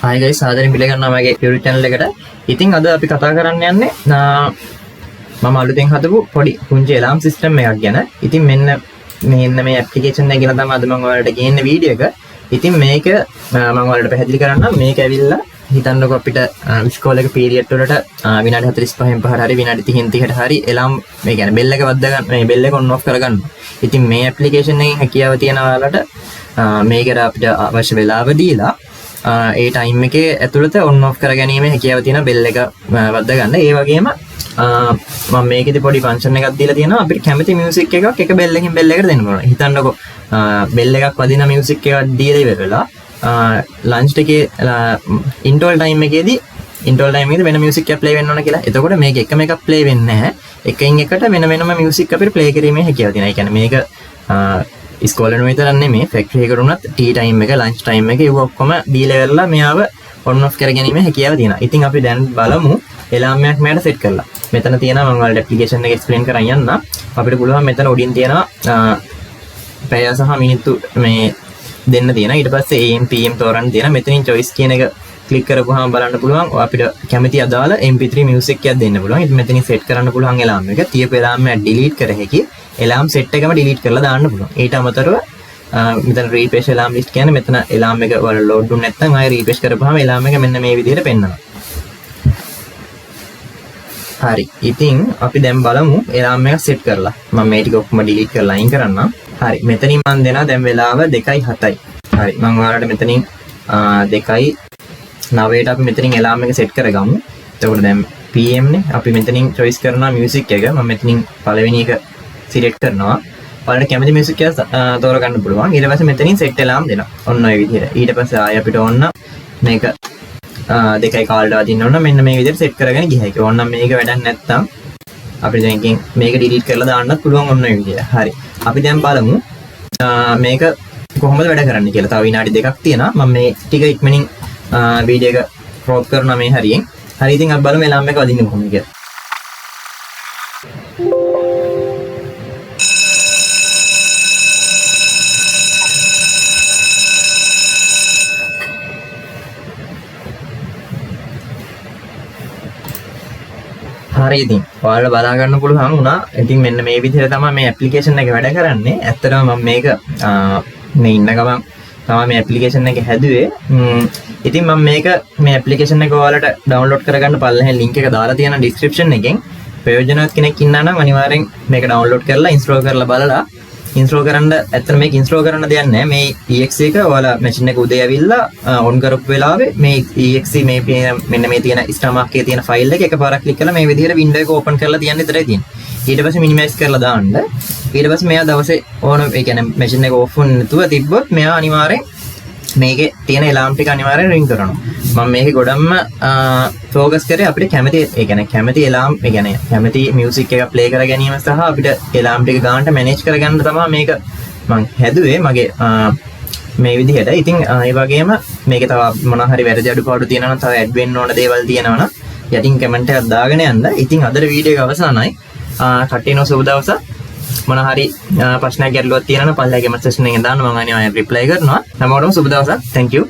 Hi guys, ආදරෙන් පිළිගන්නවා මගේ YouTube channel එකට. ඉතින් අද අපි කතා කරන්න යන්නේ මම අලුතෙන් හදපු පොඩි පුංචි alarm system එකක් ගැන. ඉතින් මෙන්න මේ application එක ගැන තමයි අද මම ඔයාලට ගේන්නේ වීඩියෝ එක. ඉතින් මේක මම ඔයාලට පැහැදිලි කරන්නම්. මේක ඇවිල්ලා හිතන්නකො අපිට ඉස්කෝලේ එක පීරියඩ් වලට විනාඩි 45න් පහට හරි විනාඩි 30න් 30ට හරි alarm මේ කියන්නේ bell එක වද්දා ගන්න මේ bell එක on off කරගන්න. ඉතින් මේ application එකෙන් හැකියාව තියෙන ඔයාලට මේකට අපිට අවශ්‍ය වෙලාව දීලා ඒ ටයිම් එකේ ඇතුළත on off කර ගැනීම හැකියාව තියෙන බෙල් එක වද්දා ගන්න. ඒ වගේම මම මේකෙදි පොඩි ෆන්ක්ෂන් එකක් දීලා තියෙනවා. අපිට කැමති මියුසික් එකක් එක බෙල් එකකින් බෙල් එකට දෙන්න පුළුවන්. හිතන්නකෝ බෙල් එකක් වදින මියුසික් එකක් දීලා ඉවර වෙලා ලන්ච් එකේ ඉන්ටර්වල් ටයිම් එකේදී වෙන මියුසික් එකක් ප්ලේ වෙන්න ඕන කියලා. එතකොට මේක එකම එකක් ප්ලේ වෙන්නේ නැහැ. එකින් එකට වෙන වෙනම මියුසික් අපිට ප්ලේ කිරීමේ හැකියාව තියෙනවා. ඒ කියන්නේ මේක ඉස්කෝලේ විතරක් නෙමෙයි ෆැක්ටරි එකකට උනත් ටී ටයිම් එක ලන්ච් ටයිම් එක ඒව ඔක්කොම දීලා ඉවරලා මෙයාව on off කරගැනීම හැකියාව තියෙනවා. ඉතින් අපි දැන් බලමු alarm එකක් මෙයාට set කරලා. මෙතන තියෙනවා මම ඔයාලට application එක explain කරන් යන්න. අපිට පුළුවන් මෙතන උඩින් තියෙනවා පැය සහ මිනිත්තු මේ දෙන්න තියෙනවා. ඊට පස්සේ AM PM තෝරන්න තියෙනවා. මෙතනින් choice කියන එක click කරපුවාම බලන්න පුළුවන් අපිට කැමති අදාළ MP3 music එකක් දෙන්න පුළුවන්. ඉතින් මෙතනින් set කරන්න පුළුවන් alarm එක. තියපු alarm එක delete කර හැකි. alarm set එකම delete කරලා දාන්න පුළුවන්. ඊට අමතරව මෙතන refresh alarm list කියන්නේ මෙතන alarm එක වල load දුන්න නැත්නම් ආයෙ refresh කරපුවාම alarm එක මෙන්න මේ විදිහට පෙන්වනවා. හරි. ඉතින් අපි දැන් බලමු alarm එක set කරලා. මම මේ ටික ඔක්කොම delete කරලා අයින් කරන්නම්. හරි. මෙතනින් මම දෙනවා දැන් වෙලාව 2:07යි. හරි. මම ඔයාලට මෙතනින් 2:09ට අපි මෙතනින් alarm එක set කරගමු. එතකොට දැන් PM නේ. අපි මෙතනින් choice කරනවා music එක. මම මෙතනින් පළවෙනි එක select කරනවා. ඔයාලට කැමති මියුසික් එකක් තෝරගන්න පුළුවන්. ඊට පස්සේ මෙතනින් set alarm දෙනවා. ඔන්න ඔය විදිහට. ඊට පස්සේ ආයෙ අපිට ඕන මේක 2යි කාලට වදින්න ඕන මෙන්න මේ විදිහට set කරගෙන ගියා. ඒක ඕනනම් මේක වැඩක් නැත්තම් අපිට දැන් මේක delete කරලා දාන්නත් පුළුවන් ඔන්න ඔය විදිහට. හරි. අපි දැන් බලමු මේක කොහොමද වැඩ කරන්නේ කියලා. තව විනාඩි 2ක් තියෙනවා. මම මේ ටික ඉක්මනින් වීඩියෝ එක crop කරනවා මේ හරියෙන්. හරි. ඉතින් අපි බලමු alarm එක වදින්නේ කොහොමද කියලා. හරි ඉතින් ඔයාලට බලා ගන්න පුළුවන් වුණා. ඉතින් මෙන්න මේ විදිහට තමයි මේ ඇප්ලිකේෂන් එක වැඩ කරන්නේ. ඇත්තටම මම මේක මේ ඉන්න ගමන් තමයි මේ ඇප්ලිකේෂන් එක හැදුවේ. ඉතින් මම මේ ඇප්ලිකේෂන් එක ඔයාලට ඩවුන්ලෝඩ් කරගන්න පල්ලෙහාන් link එක දාලා තියෙනවා description එකෙන්. ප්‍රයෝජනවත් කෙනෙක් ඉන්නා නම් අනිවාර්යෙන් මේක ඩවුන්ලෝඩ් කරලා install කරලා බලලා install කරන්න. ඇත්තට මේක install කරන්න දෙයක් නැහැ. මේ exe එක ඔයාලා machine එක උදේ ඇවිල්ලා on කරපු වෙලාවේ මේ exe මේ මෙන්න මේ තියෙන stomach එකේ තියෙන file එක එකපාරක් click කරලා මේ විදිහට window එක open කරලා තියන්න විතරයි තියෙන්නේ. ඊට පස්සේ minimize කරලා දාන්න. ඊට පස්සේ මෙයා දවසේ ඕන ඒ කියන්නේ machine එක off වුණ නැතුව තිබ්බොත් මෙයා අනිවාර්යෙන් මේකේ තියෙන alarm ටික අනිවාර්යෙන් ring කරනවා. මම මේකේ ගොඩක්ම focus කරේ අපිට කැමති ඒ කියන්නේ කැමති alarm ඒ කියන්නේ කැමති music එක play කර ගැනීම සහ අපිට alarm ටික ගන්නට manage කරගන්න තමයි මේක මම හැදුවේ මගේ මේ විදිහට. ඉතින් ඒ වගේම මේකේ තව මොනවා හරි වැරදි අඩුපාඩු තියෙනවා නම් තව add වෙන්න ඕන දේවල් තියෙනවා නම් යටින් comment එකක් දාගෙන යන්න. ඉතින් අදට වීඩියෝ එක අවසానයි. කට්ටියනෝ සුබ දවසක්. මොනවා හරි ප්‍රශ්නයක් ගැටලුවක් තියෙනවා නම් පල්ලෙහා comment section එකෙන් දාන්න මම අනිවාර්යෙන් reply කරනවා. හැමෝටම සුබ දවසක්. Thank you.